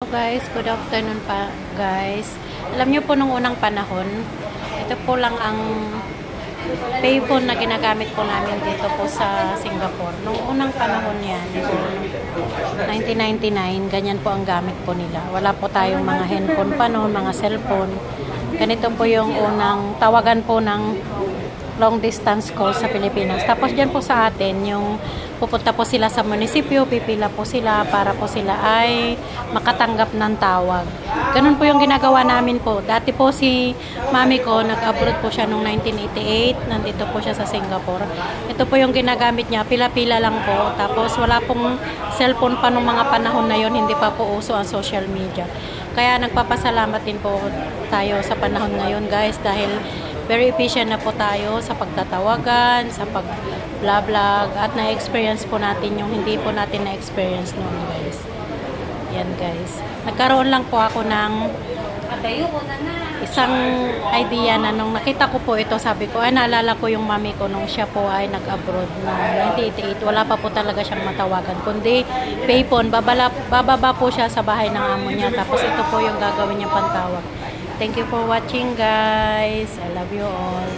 Guys, good afternoon pa guys. Alam niyo po nung unang panahon, ito po lang ang payphone na ginagamit po namin dito po sa Singapore. Nung unang panahon yan, 1999, ganyan po ang gamit po nila. Wala po tayong mga handphone pa noon, mga cellphone. Ganito po yung unang tawagan po ng long distance call sa Pilipinas. Tapos dyan po sa atin, yung pupunta po sila sa munisipyo, pipila po sila para po sila ay makatanggap ng tawag. Ganun po yung ginagawa namin po. Dati po si mami ko, nag-abroad po siya noong 1988. Nandito po siya sa Singapore. Ito po yung ginagamit niya, pila-pila lang po. Tapos wala pong cellphone pa nung mga panahon na yon, hindi pa po uso ang social media. Kaya nagpapasalamat din po tayo sa panahon ngayon guys, dahil very efficient na po tayo sa pagtatawagan, sa pag-vlog, at na-experience po natin yung hindi po natin na-experience noon guys. Yan guys. Nagkaroon lang po ako ng isang idea na nung nakita ko po ito, sabi ko, ay naalala ko yung mami ko nung siya po ay nag-abroad na 1988. Wala pa po talaga siyang matawagan, kundi payphone. Bababa po siya sa bahay ng amo niya. Tapos ito po yung gagawin niyang pantawag. Thank you for watching guys. I love you all.